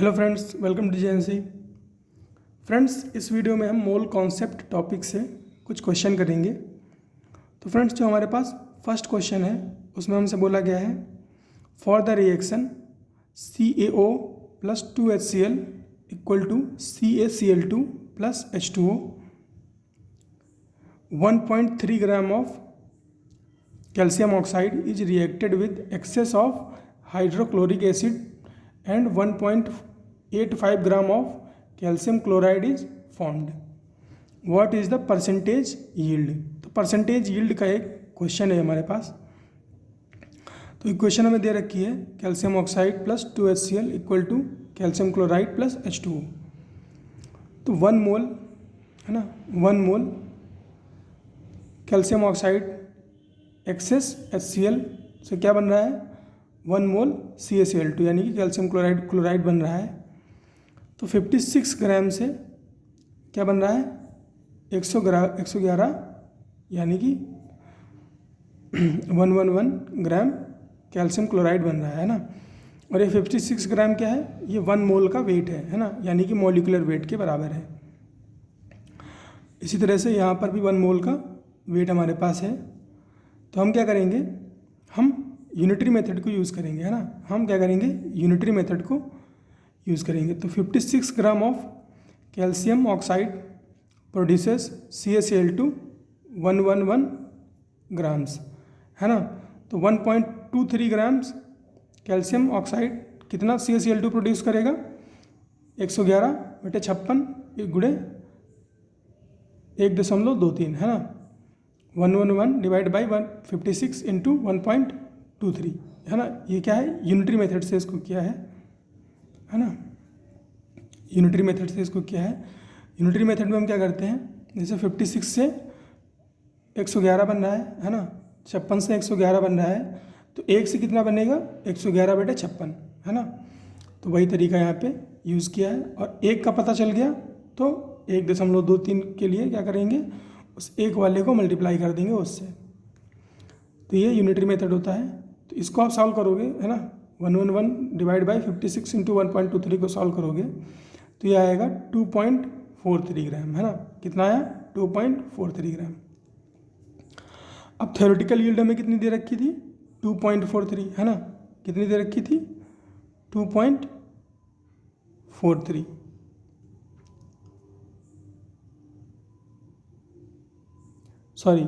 Hello friends, welcome to JNC. Friends, इस video में हम मोल कॉन्सेप्ट टॉपिक से कुछ क्वेश्चन करेंगे। तो फ्रेंड्स, जो हमारे पास फर्स्ट क्वेश्चन है उसमें हमसे बोला गया है for the reaction CaO plus 2HCl equal to CaCl2 plus H2O 1.3 gram of calcium oxide is reacted with excess of hydrochloric acid and 1.85 gram of calcium chloride is formed. What is the percentage yield? तो percentage yield का एक question है हमारे पास। तो equation हमें दे रखी है calcium oxide plus 2HCl equal to calcium chloride plus H2O। तो 1 मोल है ना, 1 mole calcium oxide excess HCl से क्या बन रहा है 1 मोल CaCl2 यानी कि कैल्शियम क्लोराइड बन रहा है। तो 56 ग्राम से क्या बन रहा है 111 यानी कि 111 ग्राम कैल्शियम क्लोराइड बन रहा है ना। और ये 56 ग्राम क्या है, ये 1 मोल का वेट है ना, यानी कि मॉलिक्यूलर वेट के बराबर है। इसी तरह से यहाँ पर भी 1 मोल का वेट हमारे पास है। तो हम क्या करेंगे, हम यूनिटरी मेथड को यूज़ करेंगे है ना। हम क्या करेंगे, यूनिटरी मेथड को यूज़ करेंगे। तो 56 ग्राम of calcium oxide produces CaCl2 111 grams है ना। तो 1.23 ग्राम्स कैल्शियम ऑक्साइड कितना CaCl2 प्रोड्यूस करेगा 111/56 गुणे 1.23 है ना। 111 डिवाइड बाई 56 इंटू 1.23 है ना। ये क्या है, यूनिटरी मेथड से इसको किया है ना। यूनिटरी मेथड से इसको किया है। यूनिटरी मेथड में हम क्या करते हैं, जैसे 56 से 111 बन रहा है ना, 56 से 111 बन रहा है, तो 1 से कितना बनेगा 111/56 है ना। तो वही तरीका यहाँ पे यूज़ किया है। और 1 का पता चल गया तो 1.23 के लिए क्या करेंगे, उस 1 वाले को मल्टीप्लाई कर देंगे उससे। तो ये यूनिटरी मेथड होता है। तो इसको आप सॉल्व करोगे है ना, 111 डिवाइड बाई 56 इंटू 1.23 को सॉल्व करोगे तो ये आएगा 2.43 ग्राम है ना। कितना आया 2.43 ग्राम। अब थ्योरेटिकल यील्ड हमें कितनी दे रखी थी 2.43 है ना। कितनी दे रखी थी 2.43। सॉरी,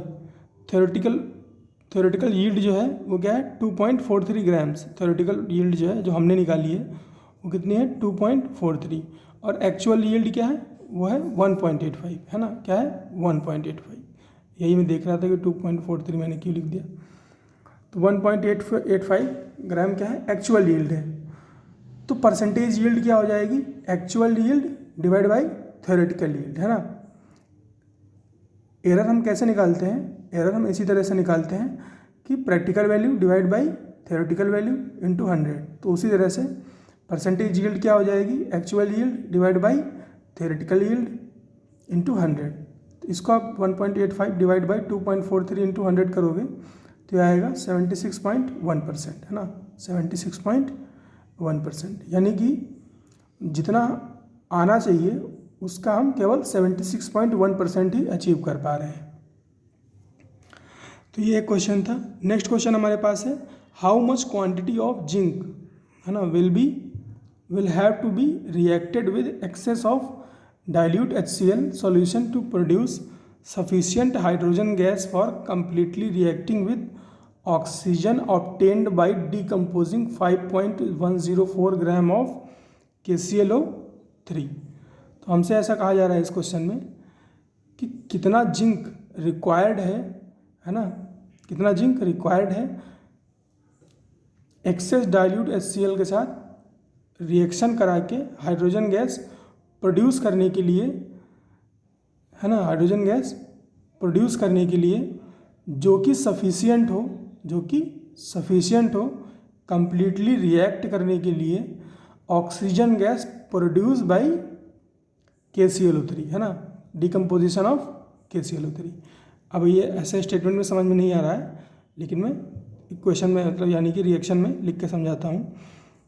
थ्योरेटिकल यील्ड जो है वो क्या है 2.43 ग्राम्स। थ्योरेटिकल यील्ड जो है, जो हमने निकाली है, वो कितनी है 2.43। और एक्चुअल यील्ड क्या है, वो है 1.85 है ना। क्या है 1.85। यही मैं देख रहा था कि 2.43 मैंने क्यों लिख दिया। तो 1.85 ग्राम क्या है एक्चुअल यील्ड है। तो परसेंटेज यील्ड क्या हो जाएगी, actual yield divide by theoretical yield है ना। एरर हम कैसे निकालते हैं, एरर हम इसी तरह से निकालते हैं कि practical value divide by theoretical value into 100। तो उसी तरह से परसेंटेज यील्ड क्या हो जाएगी, actual yield divide by theoretical yield into 100। तो इसको आप 1.85 डिवाइड बाई 2.43 इंटू 100 करोगे तो यह आएगा 76.1% है ना। 76.1% यानी कि जितना आना चाहिए उसका हम केवल 76.1% ही अचीव कर पा रहे हैं। तो ये एक क्वेश्चन था। नेक्स्ट क्वेश्चन हमारे पास है how much quantity of zinc है ना will have to be reacted with excess of dilute HCl solution to produce sufficient hydrogen gas for completely reacting with oxygen obtained by decomposing 5.104 gram of KClO3। तो हमसे ऐसा कहा जा रहा है इस क्वेश्चन में कि कितना जिंक रिक्वायर्ड है ना, कितना जिंक रिक्वायर्ड है एक्सेस डाइल्यूट HCl के साथ रिएक्शन करा के हाइड्रोजन गैस प्रोड्यूस करने के लिए है ना। हाइड्रोजन गैस प्रोड्यूस करने के लिए जो कि सफिशिएंट हो कंप्लीटली रिएक्ट करने के लिए oxygen gas produce by KClO3 है ना, डिकम्पोजिशन ऑफ KClO3। अब ये ऐसे स्टेटमेंट में समझ में नहीं आ रहा है, लेकिन मैं इक्वेशन में मतलब यानी कि रिएक्शन में लिख के समझाता हूँ।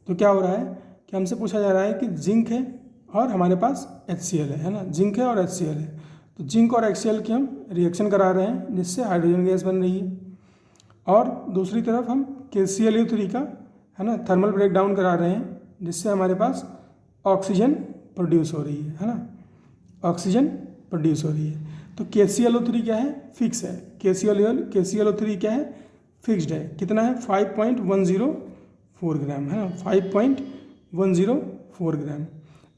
तो क्या हो रहा है कि हमसे पूछा जा रहा है कि जिंक है और हमारे पास HCl है ना, जिंक है और HCl है। तो जिंक और HCl की हम रिएक्शन करा रहे हैं जिससे हाइड्रोजन गैस बन रही है, और दूसरी तरफ हम KClO3 का है ना थर्मल ब्रेकडाउन करा रहे हैं जिससे हमारे पास ऑक्सीजन प्रोड्यूस हो रही है ना, ऑक्सीजन प्रोड्यूस हो रही है। तो KClO3 क्या है, फिक्स है। KClO3 क्या है, फिक्स्ड है। कितना है, 5.104 ग्राम है ना, 5.104 ग्राम।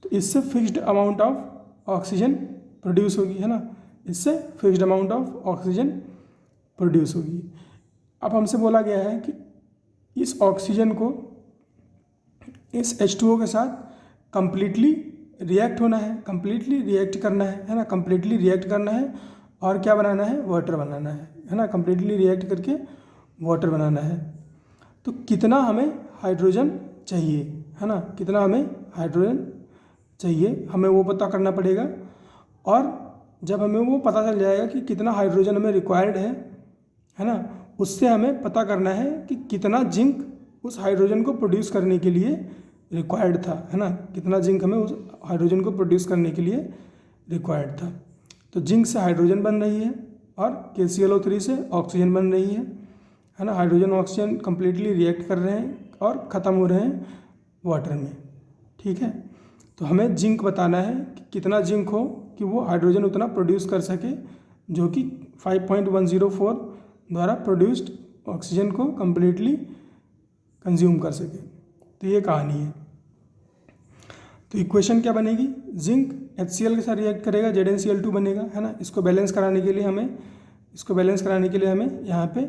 तो इससे fixed amount of oxygen produce होगी है ना, इससे fixed amount of oxygen produce होगी। अब हमसे बोला गया है कि इस ऑक्सीजन को इस H2O के साथ कंप्लीटली रिएक्ट होना है, कंप्लीटली रिएक्ट करना है ना, कंप्लीटली रिएक्ट करना है और क्या बनाना है, वाटर बनाना है ना, कंप्लीटली रिएक्ट करके वाटर बनाना है। तो कितना हमें हाइड्रोजन चाहिए है ना, कितना हमें हाइड्रोजन चाहिए, हमें वो पता करना पड़ेगा। और जब हमें वो पता चल जाएगा कि कितना हाइड्रोजन हमें रिक्वायर्ड है ना, उससे हमें पता करना है कि कितना जिंक उस हाइड्रोजन को प्रोड्यूस करने के लिए रिक्वायर्ड था है ना, कितना जिंक हमें उस हाइड्रोजन को प्रोड्यूस करने के लिए रिक्वायर्ड था। तो जिंक से हाइड्रोजन बन रही है और KClO3 से ऑक्सीजन बन रही है ना, हाइड्रोजन ऑक्सीजन कम्प्लीटली रिएक्ट कर रहे हैं और ख़त्म हो रहे हैं वाटर में। ठीक है, तो हमें जिंक बताना है कि कितना जिंक हो कि वो हाइड्रोजन उतना प्रोड्यूस कर सके जो कि 5.104 द्वारा प्रोड्यूस्ड ऑक्सीजन को कम्प्लीटली कंज्यूम कर सके। तो ये कहानी है। तो इक्वेशन क्या बनेगी, जिंक HCl के साथ रिएक्ट करेगा, ZnCl2 बनेगा है ना। इसको बैलेंस कराने के लिए हमें यहाँ पे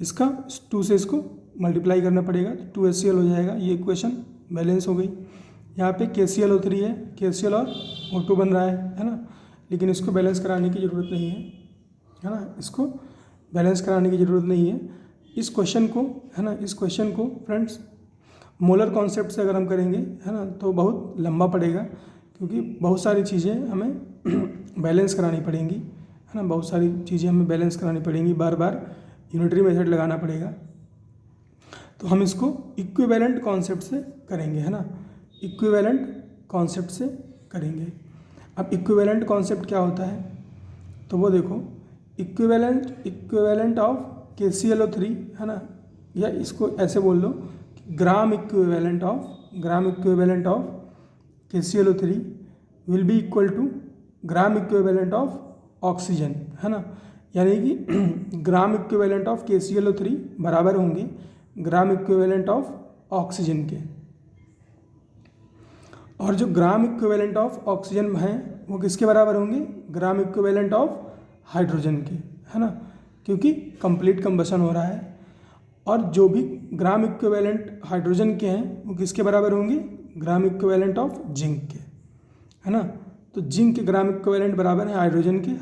इसका 2 से इसको मल्टीप्लाई करना पड़ेगा, तो 2HCl हो जाएगा। ये इक्वेशन बैलेंस हो गई। यहाँ पे KClO3 है, KCl और O2 बन रहा है ना, लेकिन इसको बैलेंस कराने की ज़रूरत नहीं है ना, इसको बैलेंस कराने की ज़रूरत नहीं है। इस क्वेश्चन को है ना, इस क्वेश्चन को फ्रेंड्स मोलर कॉन्सेप्ट से अगर हम करेंगे है ना तो बहुत लंबा पड़ेगा, क्योंकि बहुत सारी चीज़ें हमें बैलेंस करानी पड़ेंगी है ना, बहुत सारी चीज़ें हमें बैलेंस करानी पड़ेंगी, बार बार यूनिटरी मेथड लगाना पड़ेगा। तो हम इसको इक्विवेलेंट कॉन्सेप्ट से करेंगे है ना, इक्विवेलेंट कॉन्सेप्ट से करेंगे। अब इक्विवेलेंट कॉन्सेप्ट क्या होता है, तो वो देखो, इक्विवेलेंट ऑफ KClO3 है ना, या इसको ऐसे बोल लो, gram equivalent of KClO3 will be equal to gram equivalent of oxygen है ना, यानी कि ग्राम इक्विवेलेंट ऑफ KClO3 बराबर होंगे ग्राम इक्विवेलेंट ऑफ ऑक्सीजन के। और जो ग्राम इक्विवेलेंट ऑफ ऑक्सीजन है वो किसके बराबर होंगे, ग्राम इक्विवेलेंट ऑफ हाइड्रोजन के है ना, क्योंकि कंप्लीट कंबशन हो रहा है। और जो भी ग्राम इक्विवेलेंट हाइड्रोजन के हैं वो किसके बराबर होंगे, ग्राम इक्विवेलेंट ऑफ जिंक के है ना। तो जिंक के ग्राम इक्विवेलेंट बराबर है हाइड्रोजन के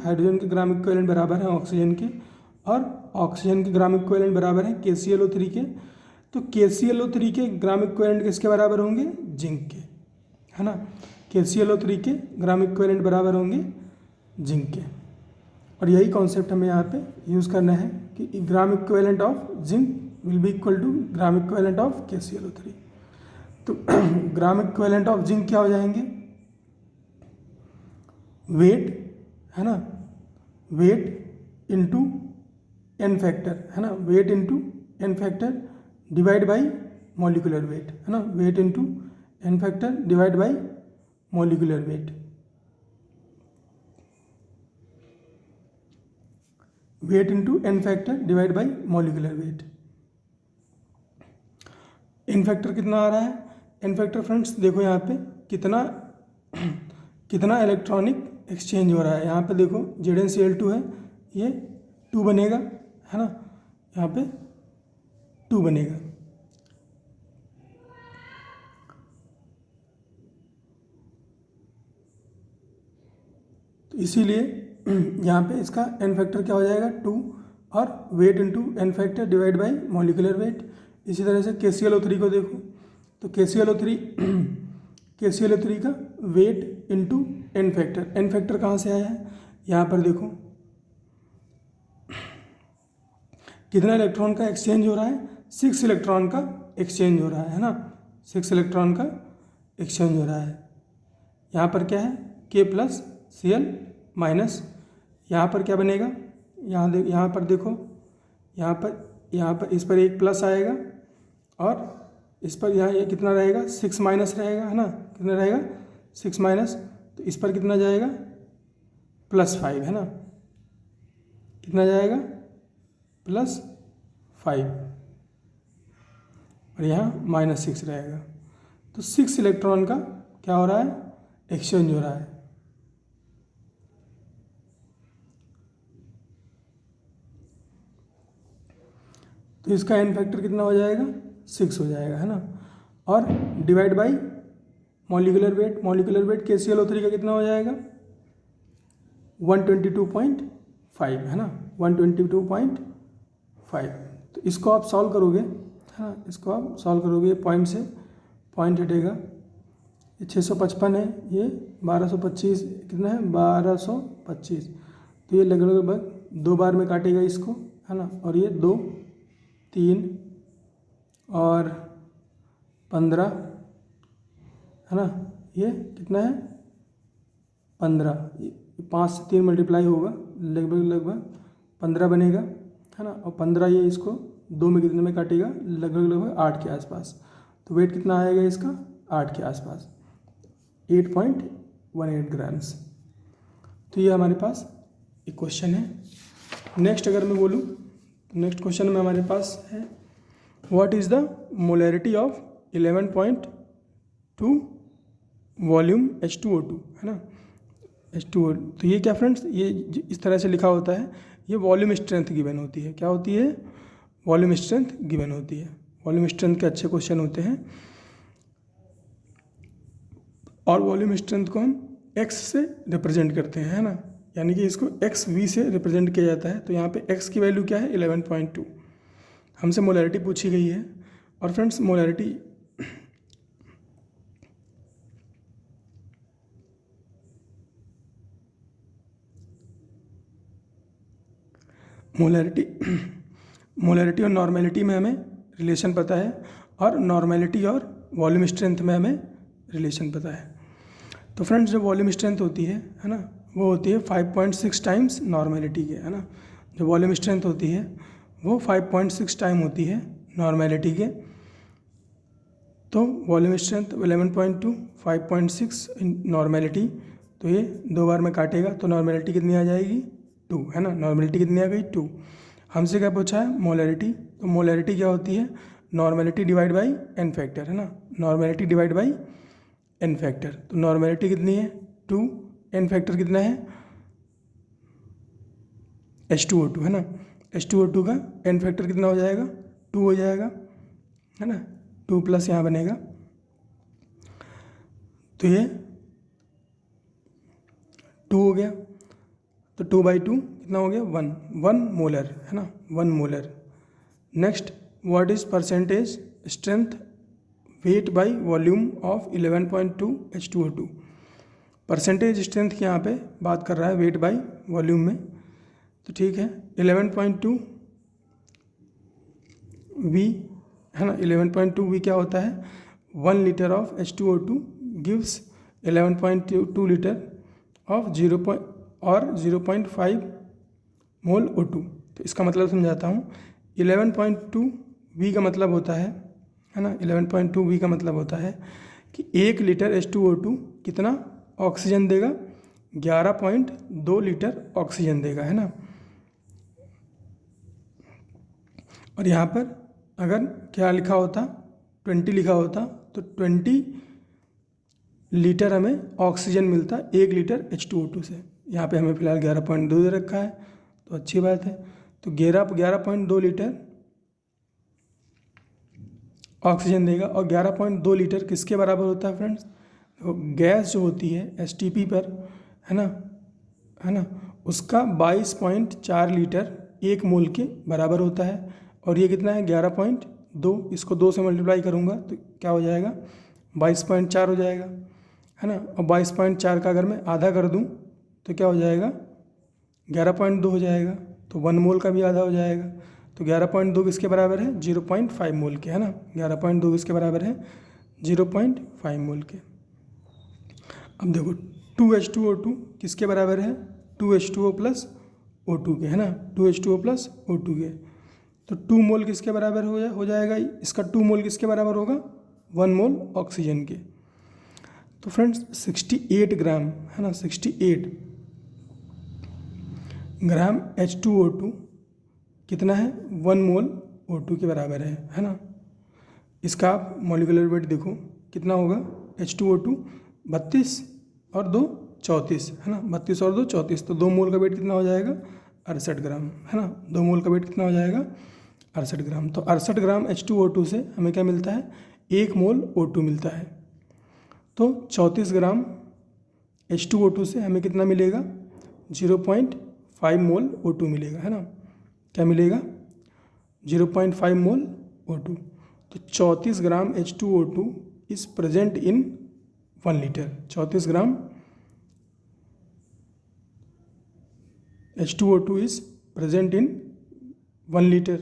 ग्राम इक्विवेलेंट बराबर है ऑक्सीजन के, और ऑक्सीजन के ग्राम इक्विवेलेंट बराबर है KClO3 के। तो KClO3 के ग्राम इक्विवेलेंट किसके बराबर होंगे, जिंक के है ना, KClO3 के ग्राम इक्विवेलेंट बराबर होंगे जिंक के। और यही कॉन्सेप्ट हमें यहाँ पे यूज़ करना है कि gram equivalent of zinc will be equal to gram equivalent of KClO3। तो ग्राम इक्विवेलेंट ऑफ जिंक क्या हो जाएंगे, वेट है ना, वेट इनटू n फैक्टर है ना, weight into n factor divide by molecular weight है ना, weight into n factor divide by molecular weight, weight into n factor divide by molecular weight. n factor कितना आ रहा है, n factor friends देखो यहाँ पे कितना इलेक्ट्रॉनिक एक्सचेंज हो रहा है। यहाँ पे देखो ZnCl2 है, ये 2 बनेगा है ना, यहाँ पे 2 बनेगा। तो इसीलिए यहाँ पे इसका n फैक्टर क्या हो जाएगा 2, और weight into n factor divide by molecular weight. इसी तरह से KClO3 को देखो, तो KClO3 का वेट इंटू n फैक्टर कहाँ से आया है, यहाँ पर देखो कितना इलेक्ट्रॉन का एक्सचेंज हो रहा है, 6 इलेक्ट्रॉन का एक्सचेंज हो रहा है ना, 6 इलेक्ट्रॉन का एक्सचेंज हो रहा है। यहाँ पर क्या है K प्लस Cl माइनस, यहाँ पर क्या बनेगा, यहाँ पर देखो, यहाँ पर इस पर एक प्लस आएगा और इस पर यहाँ ये कितना रहेगा 6 माइनस रहेगा, है ना, कितना रहेगा 6 माइनस, तो इस पर कितना जाएगा +5, है ना, कितना जाएगा +5 और यहाँ -6 रहेगा। तो 6 इलेक्ट्रॉन का क्या हो रहा है, एक्सचेंज हो रहा है। तो इसका n फैक्टर कितना हो जाएगा 6 हो जाएगा, है ना। और divide by molecular weight KClO3 का कितना हो जाएगा 122.5, है ना, 122.5। तो इसको आप सॉल्व करोगे, है ना, इसको आप सॉल्व करोगे, पॉइंट से पॉइंट हटेगा, ये 655 है, ये 1225, कितना है 1225, तो ये लगभग 2 बार में काटेगा इसको, है ना, और ये 2 3 और 15, है ना, ये कितना है 15, 5 से 3 मल्टीप्लाई होगा, लगभग 15 बनेगा, है ना, और 15 ये इसको 2 में कितने में काटेगा, लगभग 8 के आसपास। तो वेट कितना आएगा इसका 8 के आसपास, 8.18 ग्राम्स। तो ये हमारे पास एक क्वेश्चन है। नेक्स्ट अगर मैं बोलूँ, नेक्स्ट क्वेश्चन में हमारे पास है what is the molarity of 11.2 volume H2O2, है ना, H2O। तो ये क्या फ्रेंड्स, ये इस तरह से लिखा होता है, ये वॉल्यूम स्ट्रेंथ गिवन होती है। क्या होती है, वॉल्यूम स्ट्रेंथ गिवन होती है। वॉल्यूम स्ट्रेंथ के अच्छे क्वेश्चन होते हैं, और वॉल्यूम स्ट्रेंथ को हम x से रिप्रेजेंट करते हैं, है ना, यानी कि इसको XV से रिप्रेजेंट किया जाता है। तो यहाँ पे x की वैल्यू क्या है 11.2, हमसे मोलैरिटी पूछी गई है। और फ्रेंड्स मोलैरिटी और नॉर्मेलिटी में हमें रिलेशन पता है, और नॉर्मेलिटी और वॉल्यूम स्ट्रेंथ में हमें रिलेशन पता है। तो फ्रेंड्स जो वॉल्यूम स्ट्रेंथ होती है ना, वो होती है 5.6 टाइम्स नॉर्मेलिटी के, है ना। जो वॉल्यूम स्ट्रेंथ होती है वो 5.6 टाइम होती है नॉर्मेलिटी के। तो वॉल्यूम स्ट्रेंथ 11.2, 5.6 नॉर्मेलिटी, तो ये 2 बार में काटेगा, तो नॉर्मेलिटी कितनी आ जाएगी 2, है ना, नॉर्मेलिटी कितनी आ गई 2। हमसे क्या पूछा है मोलैरिटी, तो मोलैरिटी क्या होती है normality divide by n factor, है ना, normality divide by n factor. तो नॉर्मेलिटी कितनी है 2, n फैक्टर कितना है H2O2, है ना, H2O2 का n फैक्टर कितना हो जाएगा 2 हो जाएगा, है ना, 2 प्लस यहाँ बनेगा, तो ये 2 हो गया। तो 2/2 कितना हो गया 1 मोलर, है ना, 1 molar. Next what is percentage strength weight by volume of 11.2 H2O2। Percentage strength की यहाँ पे बात कर रहा है वेट बाई वॉल्यूम में, तो ठीक है 11.2 V, है ना, 11.2 V क्या होता है 1 litre of H2O2 gives 11.2 litre of 0.5 mole O2। तो इसका मतलब समझाता हूँ, 11.2 V का मतलब होता है ना, 11.2 V का मतलब होता है कि 1 लीटर H2O2 कितना ऑक्सीजन देगा 11.2 लीटर ऑक्सीजन देगा, है ना। और यहाँ पर अगर क्या लिखा होता 20 लिखा होता, तो 20 लीटर हमें ऑक्सीजन मिलता 1 लीटर H2O2 से। यहाँ पे हमें फ़िलहाल 11.2 दे रखा है, तो अच्छी बात है। तो 11.2 लीटर ऑक्सीजन देगा, और 11.2 लीटर किसके बराबर होता है फ्रेंड्स, तो गैस जो होती है STP पर, है ना, उसका 22.4 लीटर 1 मोल के बराबर होता है। और ये कितना है 11.2, इसको 2 से मल्टीप्लाई करूँगा तो क्या हो जाएगा 22.4 हो जाएगा, है ना। और 22.4 का अगर मैं आधा कर दूँ तो क्या हो जाएगा 11.2 हो जाएगा, तो 1 मोल का भी आधा हो जाएगा। तो 11.2 किसके बराबर है 0.5 मोल के, है ना, 11.2 किसके बराबर है 0.5 मोल के। अब देखो 2H2O2 किसके बराबर है, 2H2O प्लस O2 के, है ना, 2H2O प्लस O2 के। तो 2 मोल किसके बराबर हो जाएगा, इसका 2 मोल किसके बराबर होगा, 1 मोल ऑक्सीजन के। तो फ्रेंड्स 68 ग्राम, है ना, 68 ग्राम H2O2 कितना है, 1 मोल O2 के बराबर है ना। इसका आप मॉलिक्यूलर वेट देखो कितना होगा, H2O2 32 और 2 34, है ना, 32 और 2 34, तो 2 मोल का वेट कितना हो जाएगा, 68 ग्राम, है ना, 2 मोल का वेट कितना हो जाएगा, 68 ग्राम। तो 68 ग्राम H2O2 से हमें क्या मिलता है, 1 मोल O2 मिलता है। तो 34 ग्राम H2O2 से हमें कितना मिलेगा, 0.5 मोल O2 मिलेगा, है ना, क्या मिलेगा, 0.5 मोल O2। तो 34 ग्राम H2O2 is present in 1 litre. 34 gram H2O2 is present in 1 litre.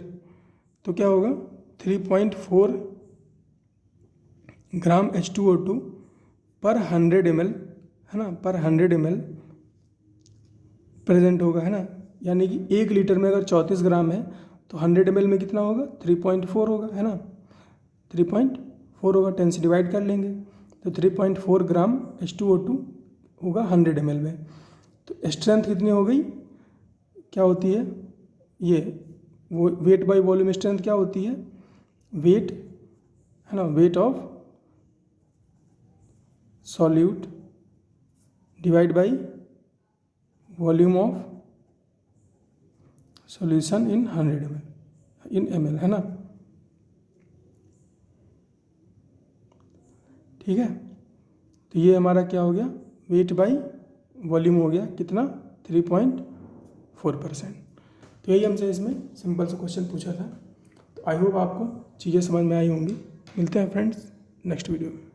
तो क्या होगा, 3.4 ग्राम H2O2 पर 100 ml, है ना, पर 100 ml प्रेजेंट होगा, है ना। यानी कि 1 लीटर में अगर 34 ग्राम है तो 100 ml में कितना होगा, 3.4 होगा, है ना, 3.4 होगा, 10 से डिवाइड कर लेंगे तो 3.4 ग्राम H2O2 होगा 100 ml में। तो स्ट्रेंथ कितनी हो गई, क्या होती है ये, वो वेट बाय वॉल्यूम स्ट्रेंथ क्या होती है, वेट, है ना, weight of solute divide by volume of solution in 100 ml in ml, है ना, ठीक है। तो ये हमारा क्या हो गया, वेट बाय वॉल्यूम हो गया कितना, 3.4%। तो यही हमसे इसमें सिंपल सा क्वेश्चन पूछा था। तो आई होप आपको चीज़ें समझ में आई होंगी। मिलते हैं फ्रेंड्स नेक्स्ट वीडियो में।